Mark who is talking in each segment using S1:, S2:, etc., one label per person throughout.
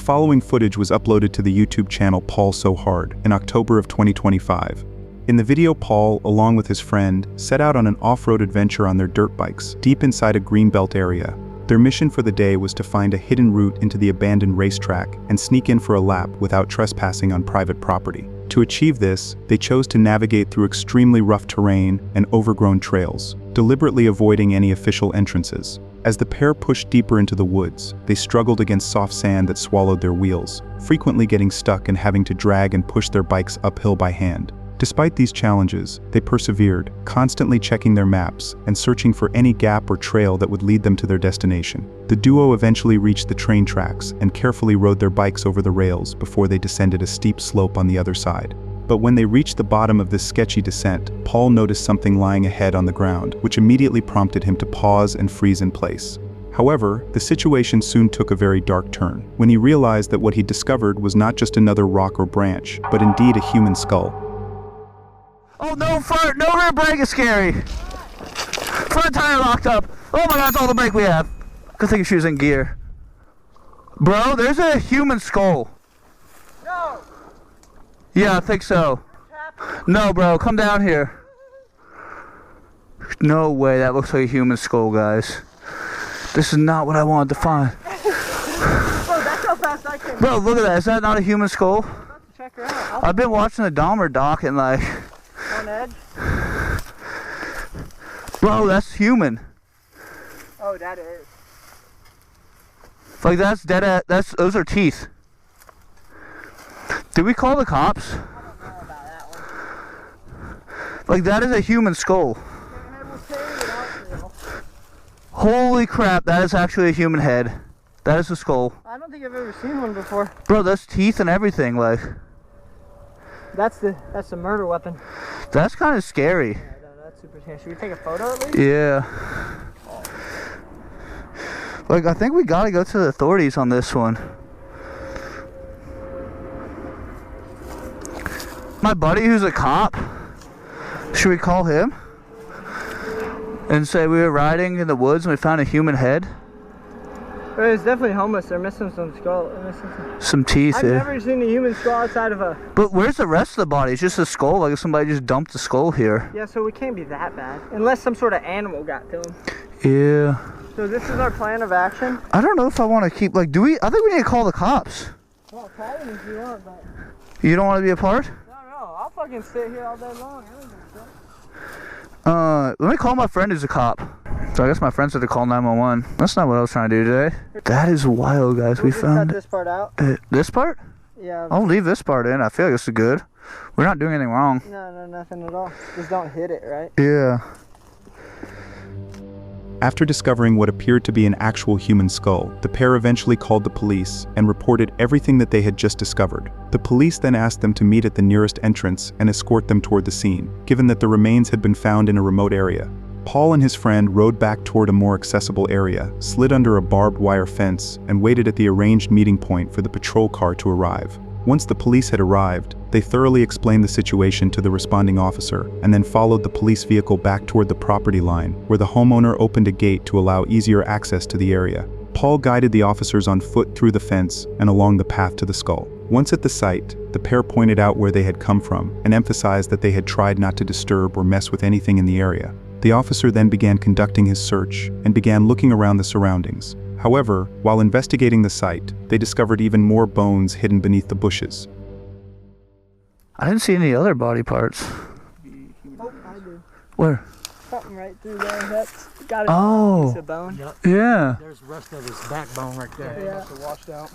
S1: following footage was uploaded to the YouTube channel Paul So Hard in October of 2025. In the video, Paul, along with his friend, set out on an off-road adventure on their dirt bikes, deep inside a greenbelt area. Their mission for the day was to find a hidden route into the abandoned racetrack and sneak in for a lap without trespassing on private property. To achieve this, they chose to navigate through extremely rough terrain and overgrown trails, deliberately avoiding any official entrances. As the pair pushed deeper into the woods, they struggled against soft sand that swallowed their wheels, frequently getting stuck and having to drag and push their bikes uphill by hand. Despite these challenges, they persevered, constantly checking their maps and searching for any gap or trail that would lead them to their destination. The duo eventually reached the train tracks and carefully rode their bikes over the rails before they descended a steep slope on the other side. But when they reached the bottom of this sketchy descent, Paul noticed something lying ahead on the ground, which immediately prompted him to pause and freeze in place. However, the situation soon took a very dark turn, when he realized that what he discovered was not just another rock or branch, but indeed a human skull.
S2: Oh, no front, no rear brake is scary. Front tire locked up. Oh my god, that's all the brake we have. Good thing she was in gear. Bro, there's a human skull.
S3: No.
S2: Yeah, I think so. No, bro, come down here. No way, that looks like a human skull, guys. This is not what I wanted to find.
S3: Bro, that's how fast I came.
S2: Bro, look at that. Is that not a human skull?
S3: I'm about to check her out.
S2: I've been watching the Dahmer doc and like...
S3: On edge.
S2: Bro, that's human.
S3: Oh, that is.
S2: Like that's dead at, those are teeth. Did we call the cops?
S3: I don't know about that one.
S2: Like that is a human skull. Holy crap, that is actually a human head. That is a skull.
S3: I don't think I've ever seen one before.
S2: Bro, that's teeth and everything, like.
S3: That's the murder weapon.
S2: That's kind of scary.
S3: Yeah, no, that's super scary. Should we take a photo at least?
S2: Yeah. Like, I think we gotta go to the authorities on this one. My buddy who's a cop, should we call him? And say we were riding in the woods and we found a human head?
S3: But it's definitely homeless. They're missing some skull.
S2: Some teeth,
S3: I've
S2: yeah.
S3: never seen a human skull outside of a...
S2: But where's the rest of the body? It's just a skull, like if somebody just dumped the skull here.
S3: Yeah, so it can't be that bad. Unless some sort of animal got to him.
S2: Yeah.
S3: So this is our plan of action?
S2: I don't know if I want to keep, like, I think we need to call the cops.
S3: Well, call them if you want, but...
S2: You don't want to be a part?
S3: No, I'll fucking sit here all day long. I don't give a shit.
S2: Let me call my friend who's a cop. So I guess my friend said to call 911. That's not what I was trying to do today. That is wild, guys. We found
S3: cut this part out.
S2: This part?
S3: Yeah.
S2: I'll leave this part in. I feel like this is good. We're not doing anything wrong.
S3: No, nothing at all. Just don't hit it, right?
S2: Yeah.
S1: After discovering what appeared to be an actual human skull, the pair eventually called the police and reported everything that they had just discovered. The police then asked them to meet at the nearest entrance and escort them toward the scene, given that the remains had been found in a remote area. Paul and his friend rode back toward a more accessible area, slid under a barbed wire fence, and waited at the arranged meeting point for the patrol car to arrive. Once the police had arrived, they thoroughly explained the situation to the responding officer and then followed the police vehicle back toward the property line, where the homeowner opened a gate to allow easier access to the area. Paul guided the officers on foot through the fence and along the path to the skull. Once at the site, the pair pointed out where they had come from and emphasized that they had tried not to disturb or mess with anything in the area. The officer then began conducting his search and began looking around the surroundings. However, while investigating the site, they discovered even more bones hidden beneath the bushes.
S2: I didn't see any other body parts.
S3: Oh, I do.
S2: Where?
S3: Something right through there. That's got
S2: Oh.
S3: a piece of bone.
S4: Yep.
S2: Yeah.
S4: There's the rest of his backbone right there.
S3: Yeah.
S4: Must have washed out.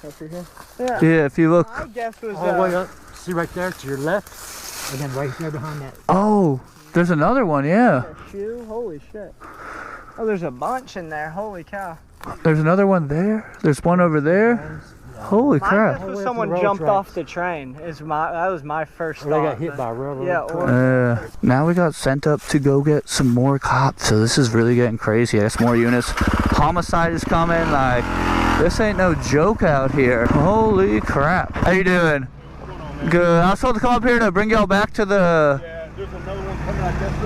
S3: Over here. Yeah.
S2: Yeah, if you look.
S3: My guess was
S4: All the way up. See right there to your left, and then right there behind that.
S2: Oh, there's another one, yeah.
S3: a shoe. Holy shit. Oh, there's a bunch in there. Holy cow.
S2: There's another one there. There's one over there. Holy
S3: My
S2: crap.
S3: guess was someone jumped off the train. That was my first thought.
S4: Or they got hit by a railroad.
S3: Yeah, or
S2: Now we got sent up to go get some more cops, so this is really getting crazy. I guess more units. Homicide is coming. Like, this ain't no joke out here. Holy crap. How you doing? Good. I was supposed to come up here to bring y'all back to the...
S5: Yeah, there's another one coming. I guess we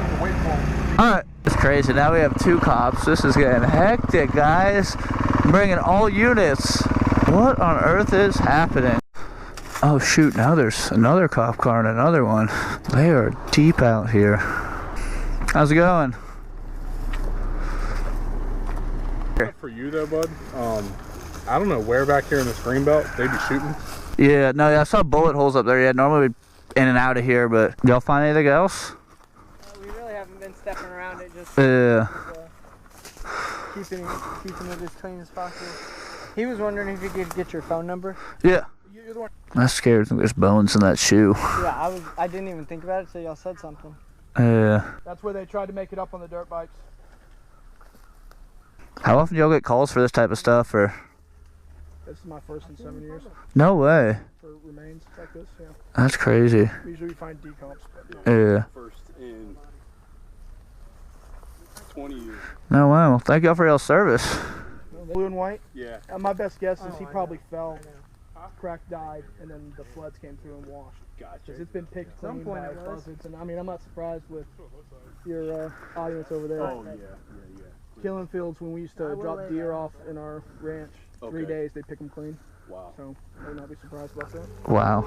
S5: can wait for him.
S2: Alright. It's crazy. Now we have two cops. This is getting hectic, guys. I'm bringing all units. What on earth is happening? Oh shoot, now there's another cop car and another one. They are deep out here. How's it going?
S5: For you though, bud, I don't know where back here in this green belt they'd be shooting.
S2: Yeah, no, I saw bullet holes up there. Yeah, normally we'd in and out of here, but y'all find anything else?
S3: We really haven't been stepping around it, just keeping it as clean as possible. He was wondering if you could get your phone number.
S2: Yeah.
S5: You're the one.
S2: I'm scared. I think there's bones in that shoe.
S3: Yeah, I didn't even think about it, so y'all said something.
S2: Yeah.
S5: That's where they tried to make it up on the dirt bikes.
S2: How often do y'all get calls for this type of stuff, or?
S5: This is my first in 7 years
S2: No way.
S5: for remains like this. Yeah.
S2: That's crazy.
S5: Usually we find decomps, but
S2: Yeah.
S5: first in 20 years.
S2: No way. Well, thank y'all for y'all's service.
S5: Blue and white.
S6: Yeah.
S5: My best guess is he probably fell, cracked, died, and then the floods came through and washed.
S6: Gotcha.
S5: Because it's been picked
S3: At some
S5: clean
S3: point
S5: by
S3: it was.
S5: buzzards, and I mean I'm not surprised with your audience over there.
S6: Oh yeah.
S5: Killing fields when we used to drop deer off in our ranch. 3
S6: Okay.
S5: days they pick them clean,
S6: Wow.
S5: so I would not be surprised about that.
S2: Wow.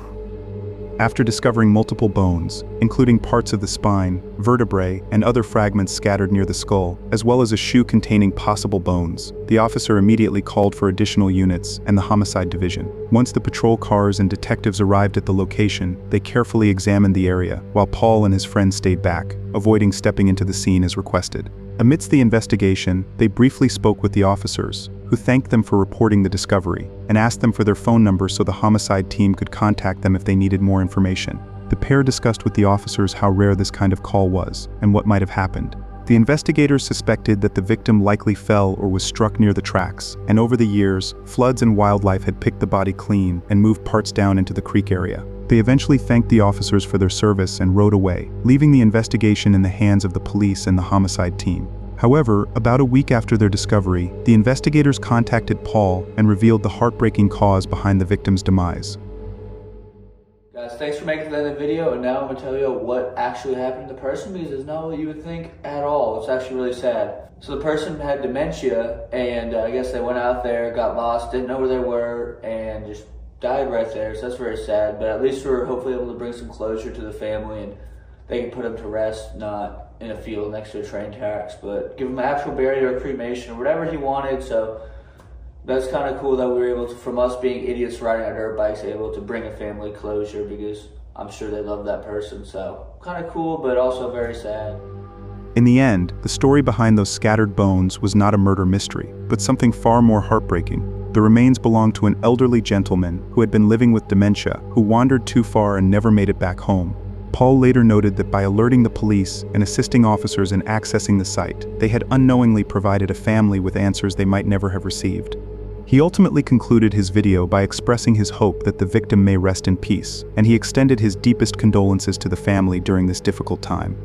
S1: After discovering multiple bones, including parts of the spine, vertebrae, and other fragments scattered near the skull, as well as a shoe containing possible bones, the officer immediately called for additional units and the homicide division. Once the patrol cars and detectives arrived at the location, they carefully examined the area, while Paul and his friend stayed back, avoiding stepping into the scene as requested. Amidst the investigation, they briefly spoke with the officers, who thanked them for reporting the discovery, and asked them for their phone numbers so the homicide team could contact them if they needed more information. The pair discussed with the officers how rare this kind of call was, and what might have happened. The investigators suspected that the victim likely fell or was struck near the tracks, and over the years, floods and wildlife had picked the body clean and moved parts down into the creek area. They eventually thanked the officers for their service and rode away, leaving the investigation in the hands of the police and the homicide team. However, about a week after their discovery, the investigators contacted Paul and revealed the heartbreaking cause behind the victim's demise.
S2: Guys, thanks for making it to the end of the video, and now I'm going to tell you what actually happened to the person, because it's not what you would think at all. It's actually really sad. So the person had dementia, and I guess they went out there, got lost, didn't know where they were, and just died right there. So that's very sad, but at least we're hopefully able to bring some closure to the family, and they can put him to rest, not in a field next to a train tracks, but give him an actual burial or cremation or whatever he wanted. So that's kind of cool that we were able to, from us being idiots riding our dirt bikes, able to bring a family closure, because I'm sure they love that person. So kind of cool, but also very sad.
S1: In the end, the story behind those scattered bones was not a murder mystery, but something far more heartbreaking. The remains belonged to an elderly gentleman who had been living with dementia, who wandered too far and never made it back home. Paul later noted that by alerting the police and assisting officers in accessing the site, they had unknowingly provided a family with answers they might never have received. He ultimately concluded his video by expressing his hope that the victim may rest in peace, and he extended his deepest condolences to the family during this difficult time.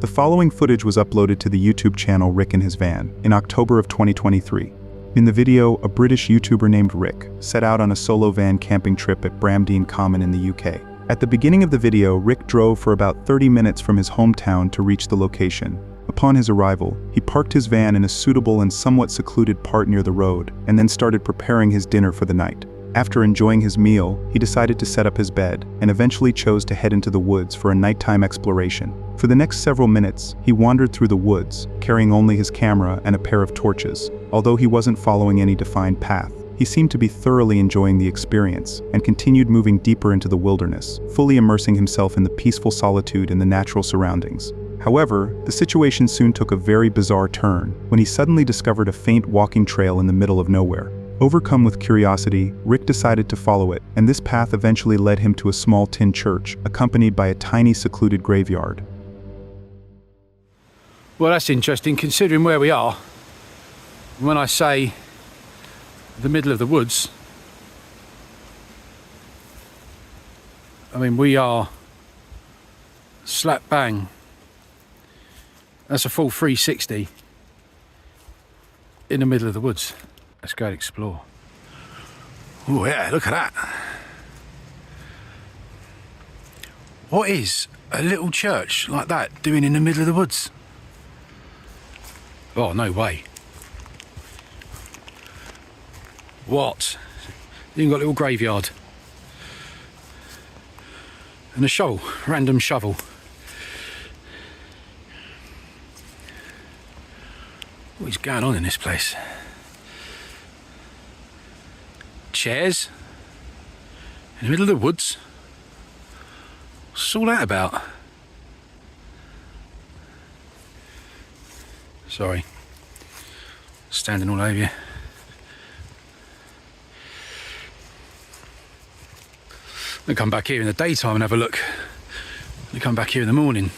S1: The following footage was uploaded to the YouTube channel Rick in His Van in October of 2023. In the video, a British YouTuber named Rick set out on a solo van camping trip at Bramdean Common in the UK. At the beginning of the video, Rick drove for about 30 minutes from his hometown to reach the location. Upon his arrival, he parked his van in a suitable and somewhat secluded part near the road, and then started preparing his dinner for the night. After enjoying his meal, he decided to set up his bed, and eventually chose to head into the woods for a nighttime exploration. For the next several minutes, he wandered through the woods, carrying only his camera and a pair of torches. Although he wasn't following any defined path, he seemed to be thoroughly enjoying the experience, and continued moving deeper into the wilderness, fully immersing himself in the peaceful solitude and the natural surroundings. However, the situation soon took a very bizarre turn, when he suddenly discovered a faint walking trail in the middle of nowhere. Overcome with curiosity, Rick decided to follow it, and this path eventually led him to a small tin church, accompanied by a tiny secluded graveyard.
S7: Well, that's interesting considering where we are. When I say the middle of the woods, I mean we are slap bang. That's a full 360 in the middle of the woods. Let's go and explore. Oh yeah, look at that. What is a little church like that doing in the middle of the woods? Oh, no way. What? You even got a little graveyard. And a shovel, random shovel. What is going on in this place? Chairs? In the middle of the woods? What's all that about? Sorry. Standing all over you. I'll come back here in the daytime and have a look. I'll come back here in the morning.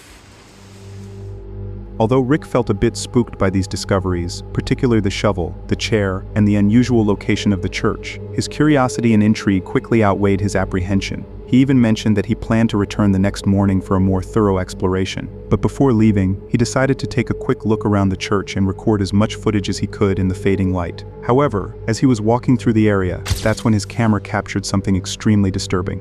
S1: Although Rick felt a bit spooked by these discoveries, particularly the shovel, the chair, and the unusual location of the church, his curiosity and intrigue quickly outweighed his apprehension. He even mentioned that he planned to return the next morning for a more thorough exploration. But before leaving, he decided to take a quick look around the church and record as much footage as he could in the fading light. However, as he was walking through the area, that's when his camera captured something extremely disturbing.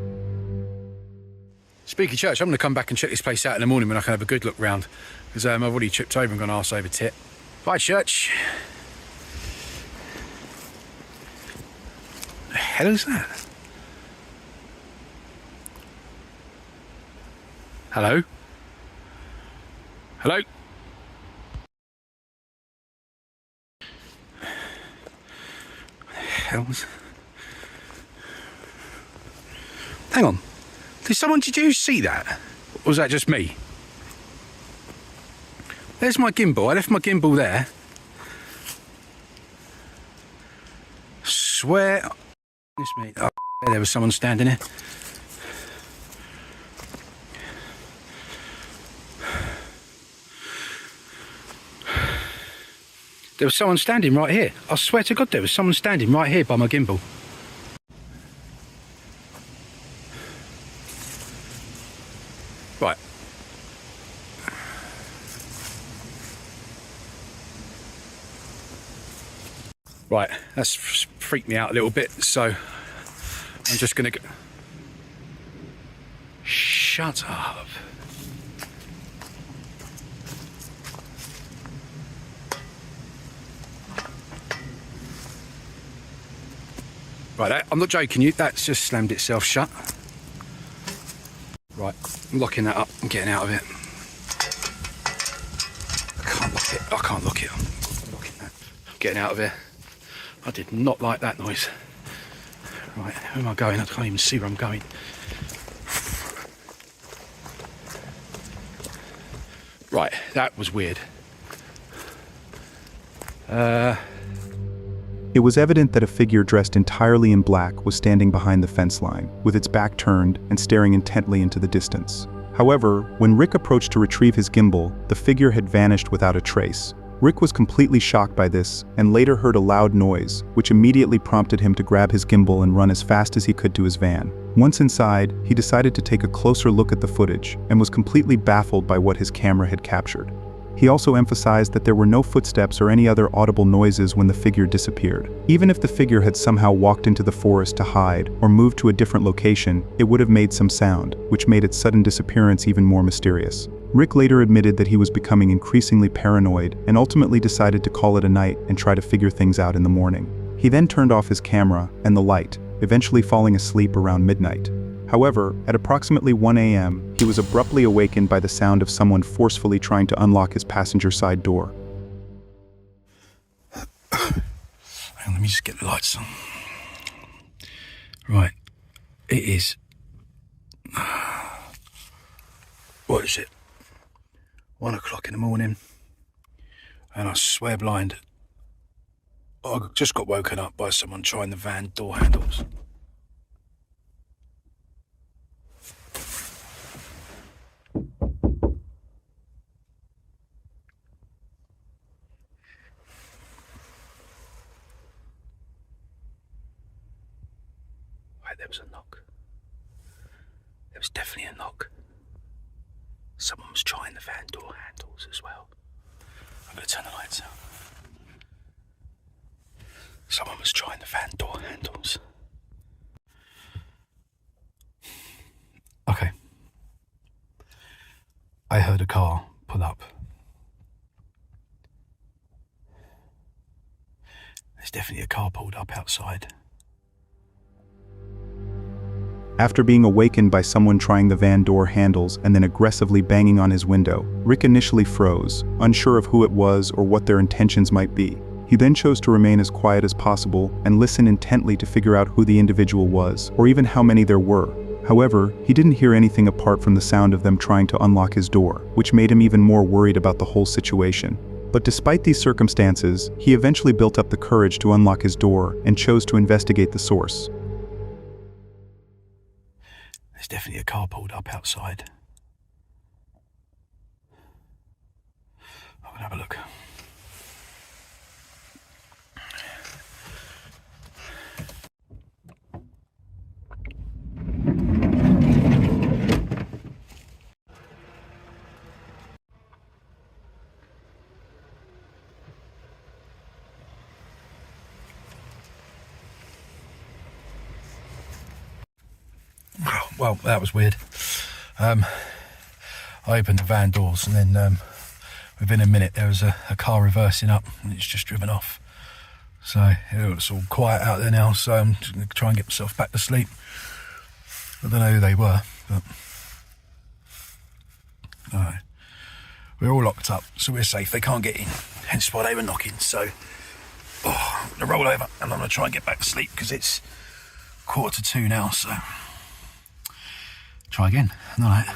S7: Speaking of church, I'm going to come back and check this place out in the morning when I can have a good look round. Because I've already tripped over and gone arse over tit. Bye, church. The hell is that? Hello? Hello? What the hell was... Hang on. Did you see that? Or was that just me? There's my gimbal. I left my gimbal there. Swear... Oh, there was someone standing there. There was someone standing right here. I swear to God there was someone standing right here by my gimbal. Right. Right, that's freaked me out a little bit, so I'm just gonna go... Shut up. Right, I'm not joking you, that's just slammed itself shut. Right, I'm locking that up, I'm getting out of it. I can't lock it, I'm locking that. I'm getting out of here. I did not like that noise. Right, where am I going? I can't even see where I'm going. Right, that was weird.
S1: It was evident that a figure dressed entirely in black was standing behind the fence line, with its back turned and staring intently into the distance. However, when Rick approached to retrieve his gimbal, the figure had vanished without a trace. Rick was completely shocked by this, and later heard a loud noise, which immediately prompted him to grab his gimbal and run as fast as he could to his van. Once inside, he decided to take a closer look at the footage, and was completely baffled by what his camera had captured. He also emphasized that there were no footsteps or any other audible noises when the figure disappeared. Even if the figure had somehow walked into the forest to hide or moved to a different location, it would have made some sound, which made its sudden disappearance even more mysterious. Rick later admitted that he was becoming increasingly paranoid and ultimately decided to call it a night and try to figure things out in the morning. He then turned off his camera and the light, eventually falling asleep around midnight. However, at approximately 1 a.m., he was abruptly awakened by the sound of someone forcefully trying to unlock his passenger side door.
S7: Hang on, let me just get the lights on. Right, it is... What is it? 1 o'clock in the morning, and I swear blind, I just got woken up by someone trying the van door handles. Right, there was a knock. There was definitely a knock. Someone was trying the van door handles as well. I'm going to turn the lights out. Someone was trying the van door handles. Okay. I heard a car pull up. There's definitely a car pulled up outside.
S1: After being awakened by someone trying the van door handles and then aggressively banging on his window, Rick initially froze, unsure of who it was or what their intentions might be. He then chose to remain as quiet as possible and listen intently to figure out who the individual was, or even how many there were. However, he didn't hear anything apart from the sound of them trying to unlock his door, which made him even more worried about the whole situation. But despite these circumstances, he eventually built up the courage to unlock his door and chose to investigate the source.
S7: There's definitely a car pulled up outside. I'm gonna have a look. Well, that was weird. I opened the van doors and then within a minute there was a car reversing up and it's just driven off. So it's all quiet out there now, so I'm just going to try and get myself back to sleep. I don't know who they were, but alright. We're all locked up, so we're safe. They can't get in, hence why they were knocking. So I'm going to roll over and I'm going to try and get back to sleep because it's 1:45 now, so try again. All right.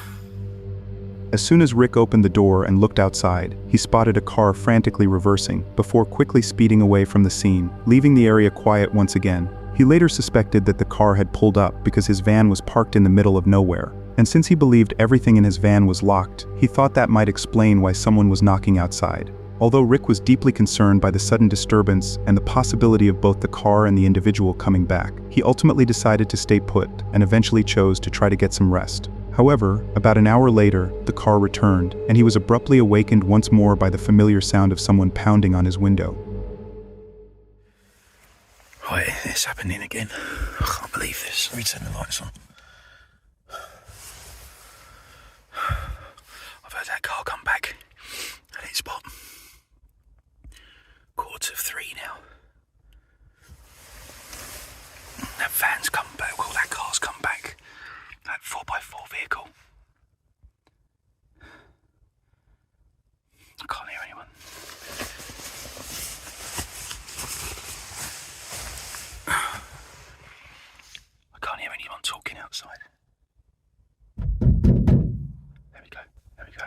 S1: As soon as Rick opened the door and looked outside, he spotted a car frantically reversing before quickly speeding away from the scene, leaving the area quiet once again. He later suspected that the car had pulled up because his van was parked in the middle of nowhere, and since he believed everything in his van was locked, he thought that might explain why someone was knocking outside. Although Rick was deeply concerned by the sudden disturbance and the possibility of both the car and the individual coming back, he ultimately decided to stay put and eventually chose to try to get some rest. However, about an hour later, the car returned, and he was abruptly awakened once more by the familiar sound of someone pounding on his window.
S7: Right, it's happening again. I can't believe this. Let me turn the lights on. I've heard that car come back at its spot. 2:45 now. That van's come back, well, that car's come back. That 4x4 vehicle. I can't hear anyone. I can't hear anyone talking outside. There we go, there we go.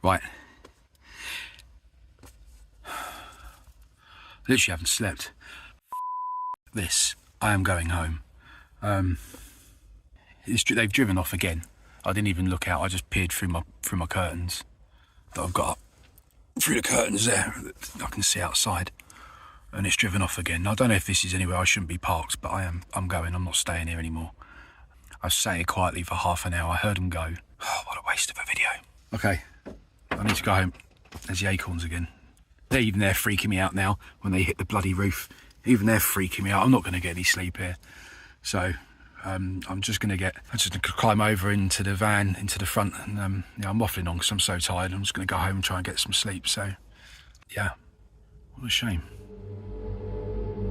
S7: Right. Literally haven't slept. This. I am going home. They've driven off again. I didn't even look out. I just peered through my curtains that I've got up. Through the curtains there, I can see outside, and it's driven off again. I don't know if this is anywhere I shouldn't be parked, but I'm going. I'm not staying here anymore. I've sat here quietly for half an hour. I heard them go. Oh, what a waste of a video. Okay. I need to go home. There's the acorns again. They're freaking me out now when they hit the bloody roof. Even they're freaking me out. I'm not going to get any sleep here. So I'm just going to climb over into the van, into the front, and I'm waffling on because I'm so tired. I'm just going to go home and try and get some sleep. So yeah, what a shame.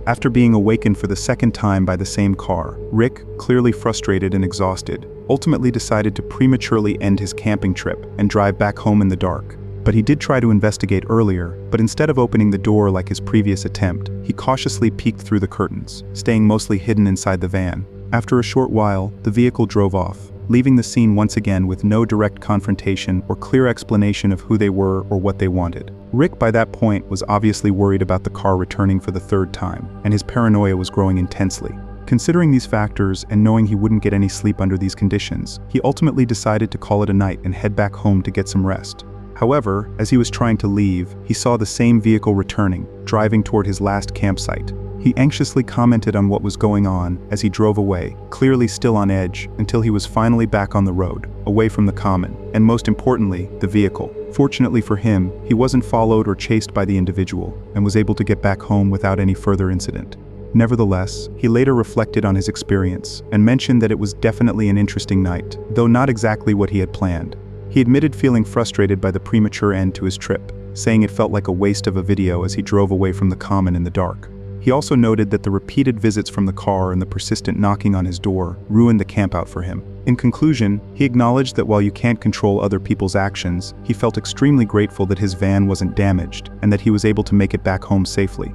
S1: After being awakened for the second time by the same car, Rick, clearly frustrated and exhausted, ultimately decided to prematurely end his camping trip and drive back home in the dark. But he did try to investigate earlier, but instead of opening the door like his previous attempt, he cautiously peeked through the curtains, staying mostly hidden inside the van. After a short while, the vehicle drove off, leaving the scene once again with no direct confrontation or clear explanation of who they were or what they wanted. Rick, by that point, was obviously worried about the car returning for the third time, and his paranoia was growing intensely. Considering these factors and knowing he wouldn't get any sleep under these conditions, he ultimately decided to call it a night and head back home to get some rest. However, as he was trying to leave, he saw the same vehicle returning, driving toward his last campsite. He anxiously commented on what was going on as he drove away, clearly still on edge, until he was finally back on the road, away from the common, and most importantly, the vehicle. Fortunately for him, he wasn't followed or chased by the individual, and was able to get back home without any further incident. Nevertheless, he later reflected on his experience, and mentioned that it was definitely an interesting night, though not exactly what he had planned. He admitted feeling frustrated by the premature end to his trip, saying it felt like a waste of a video as he drove away from the common in the dark. He also noted that the repeated visits from the car and the persistent knocking on his door ruined the campout for him. In conclusion, he acknowledged that while you can't control other people's actions, he felt extremely grateful that his van wasn't damaged and that he was able to make it back home safely.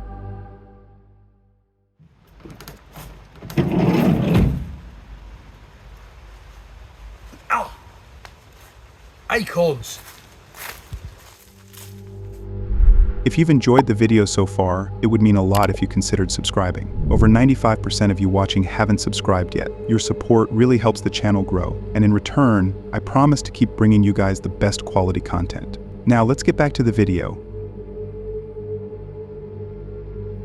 S7: Ow! Acorns!
S1: If you've enjoyed the video so far, it would mean a lot if you considered subscribing. Over 95% of you watching haven't subscribed yet. Your support really helps the channel grow, and in return, I promise to keep bringing you guys the best quality content. Now let's get back to the video.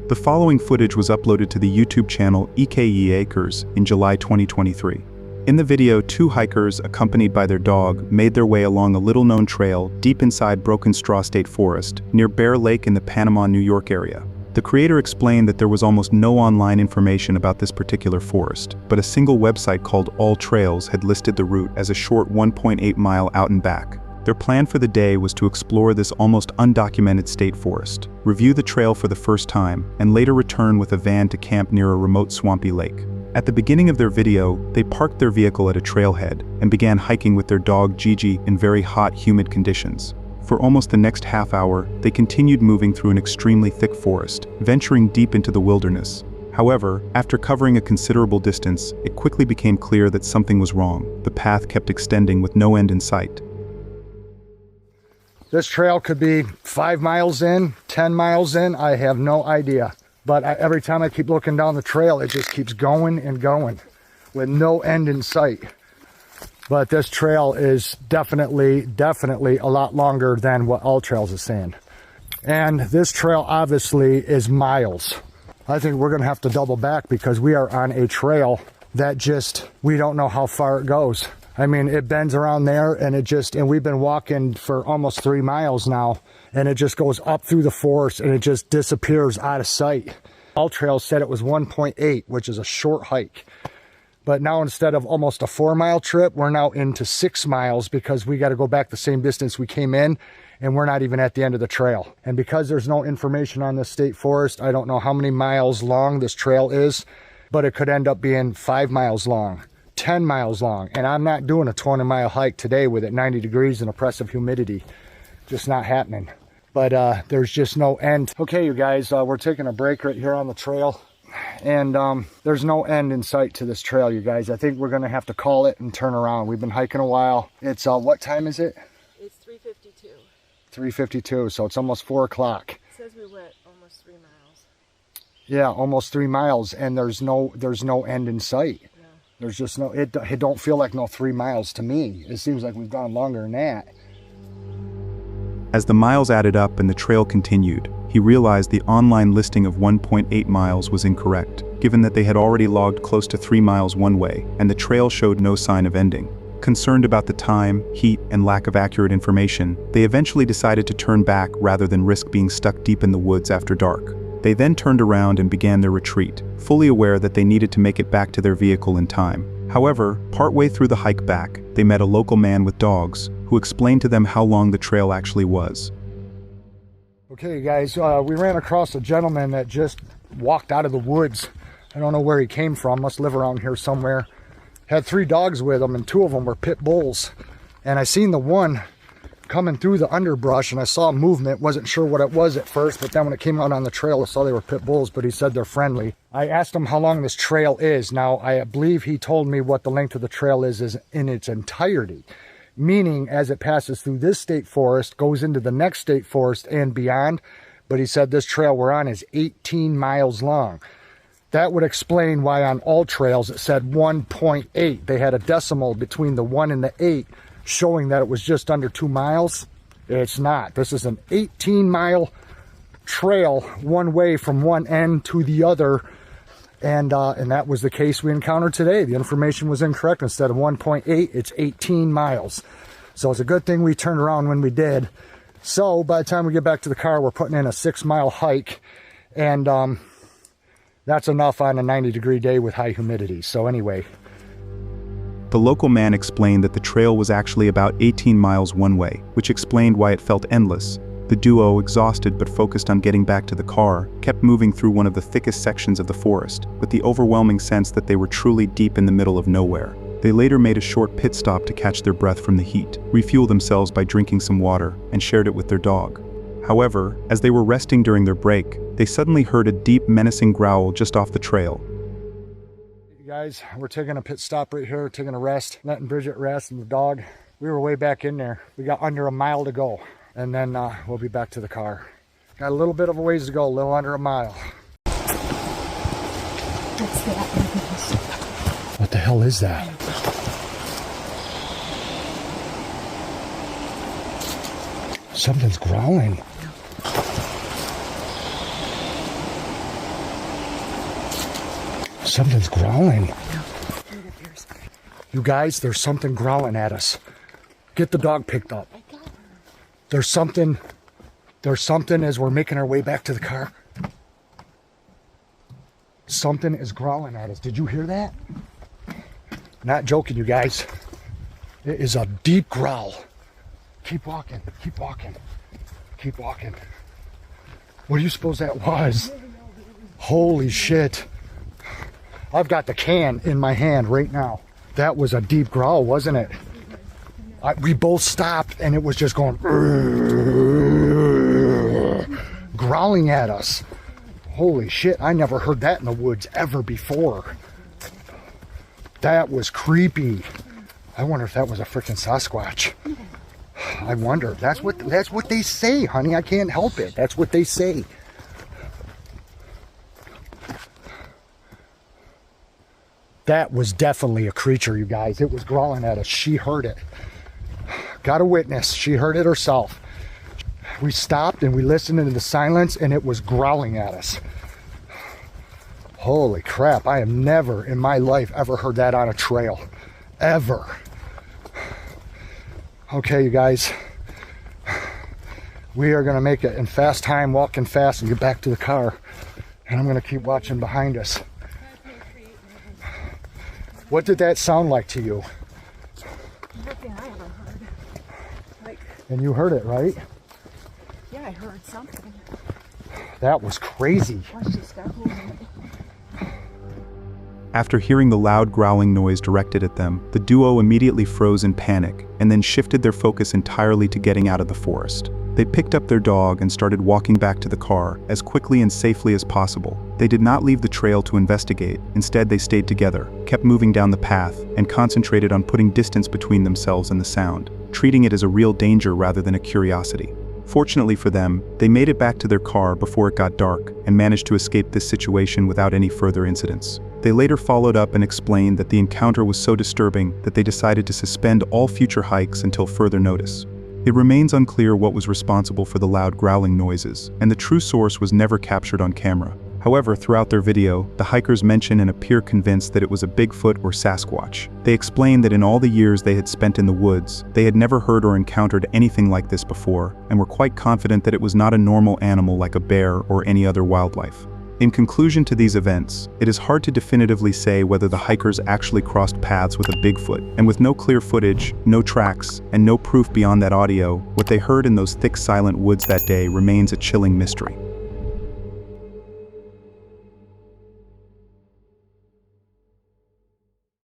S1: The following footage was uploaded to the YouTube channel EKE Acres in July 2023. In the video, two hikers, accompanied by their dog, made their way along a little-known trail deep inside Broken Straw State Forest, near Bear Lake in the Panama, New York area. The creator explained that there was almost no online information about this particular forest, but a single website called All Trails had listed the route as a short 1.8 mile out and back. Their plan for the day was to explore this almost undocumented state forest, review the trail for the first time, and later return with a van to camp near a remote swampy lake. At the beginning of their video, they parked their vehicle at a trailhead and began hiking with their dog Gigi in very hot, humid conditions. For almost the next half hour, they continued moving through an extremely thick forest, venturing deep into the wilderness. However, after covering a considerable distance, it quickly became clear that something was wrong. The path kept extending with no end in sight.
S6: This trail could be 5 miles in, 10 miles in, I have no idea. But every time I keep looking down the trail, it just keeps going and going with no end in sight. But this trail is definitely a lot longer than what All Trails is saying. And this trail obviously is miles. I think we're gonna have to double back because we are on a trail that we don't know how far it goes. I mean, it bends around there and we've been walking for almost 3 miles now, and it just goes up through the forest and it just disappears out of sight. All Trails said it was 1.8, which is a short hike. But now instead of almost a 4-mile trip, we're now into 6 miles because we got to go back the same distance we came in, and we're not even at the end of the trail. And because there's no information on this state forest, I don't know how many miles long this trail is, but it could end up being 5 miles long, 10 miles long. And I'm not doing a 20-mile hike today with it 90 degrees and oppressive humidity. Just not happening. But there's just no end. Okay, you guys, we're taking a break right here on the trail. And there's no end in sight to this trail, you guys. I think we're going to have to call it and turn around. We've been hiking a while. It's, what time is it?
S8: It's 3:52.
S6: 3:52, so it's almost 4 o'clock.
S8: It says we went almost 3 miles.
S6: Yeah, almost 3 miles, and there's no end in sight.
S8: No.
S6: There's just no, it don't feel like no 3 miles to me. It seems like we've gone longer than that.
S1: As the miles added up and the trail continued, he realized the online listing of 1.8 miles was incorrect, given that they had already logged close to 3 miles one way, and the trail showed no sign of ending. Concerned about the time, heat, and lack of accurate information, they eventually decided to turn back rather than risk being stuck deep in the woods after dark. They then turned around and began their retreat, fully aware that they needed to make it back to their vehicle in time. However, partway through the hike back, they met a local man with dogs, who explained to them how long the trail actually was.
S6: Okay, guys, we ran across a gentleman that just walked out of the woods. I don't know where he came from, must live around here somewhere. Had 3 dogs with him, and 2 of them were pit bulls. And I seen the one coming through the underbrush, and I saw movement. Wasn't sure what it was at first, but then when it came out on the trail, I saw they were pit bulls, but he said they're friendly. I asked him how long this trail is. Now, I believe he told me what the length of the trail is in its entirety. Meaning, as it passes through this state forest, goes into the next state forest and beyond. But he said this trail we're on is 18 miles long. That would explain why on All Trails it said 1.8. They had a decimal between the 1 and the 8, showing that it was just under 2 miles. It's not. This is an 18-mile trail one way from one end to the other. And that was the case we encountered today. The information was incorrect. Instead of 1.8, it's 18 miles. So it's a good thing we turned around when we did. So by the time we get back to the car, we're putting in a 6-mile hike. And that's enough on a 90-degree day with high humidity. So anyway.
S1: The local man explained that the trail was actually about 18 miles one way, which explained why it felt endless. The duo, exhausted but focused on getting back to the car, kept moving through one of the thickest sections of the forest, with the overwhelming sense that they were truly deep in the middle of nowhere. They later made a short pit stop to catch their breath from the heat, refuel themselves by drinking some water, and shared it with their dog. However, as they were resting during their break, they suddenly heard a deep, menacing growl just off the trail.
S6: Hey guys, we're taking a pit stop right here, taking a rest, letting Bridget rest and the dog. We were way back in there. We got under a mile to go, and then we'll be back to the car. Got a little bit of a ways to go, a little under a mile. What the hell is that? Something's growling. Something's growling. You guys, there's something growling at us. Get the dog picked up. There's something as we're making our way back to the car. Something is growling at us. Did you hear that? Not joking, you guys. It is a deep growl. Keep walking, keep walking, keep walking. What do you suppose that was? Holy shit. I've got the can in my hand right now. That was a deep growl, wasn't it? We both stopped and it was just going growling at us. Holy shit, I never heard that in the woods ever before. That was creepy. I wonder if that was a freaking Sasquatch. I wonder. That's what they say, honey. I can't help it. That's what they say. That was definitely a creature, you guys. It was growling at us. She heard it. Got a witness. She heard it herself. We stopped and we listened into the silence and it was growling at us. Holy crap. I have never in my life ever heard that on a trail. Ever. Okay, you guys. We are going to make it in fast time, walking fast and get back to the car. And I'm going to keep watching behind us. What did that sound like to you?
S8: Nothing I ever heard. Like,
S6: and you heard it, right?
S8: yeah, I heard something.
S6: That was crazy.
S8: Watch this guy holding it.
S1: After hearing the loud growling noise directed at them, the duo immediately froze in panic and then shifted their focus entirely to getting out of the forest. They picked up their dog and started walking back to the car as quickly and safely as possible. They did not leave the trail to investigate. Instead, they stayed together, kept moving down the path, and concentrated on putting distance between themselves and the sound, treating it as a real danger rather than a curiosity. Fortunately for them, they made it back to their car before it got dark and managed to escape this situation without any further incidents. They later followed up and explained that the encounter was so disturbing that they decided to suspend all future hikes until further notice. It remains unclear what was responsible for the loud growling noises, and the true source was never captured on camera. However, throughout their video, the hikers mention and appear convinced that it was a Bigfoot or Sasquatch. They explained that in all the years they had spent in the woods, they had never heard or encountered anything like this before, and were quite confident that it was not a normal animal like a bear or any other wildlife. In conclusion to these events, it is hard to definitively say whether the hikers actually crossed paths with a Bigfoot, and with no clear footage, no tracks, and no proof beyond that audio, what they heard in those thick silent woods that day remains a chilling mystery.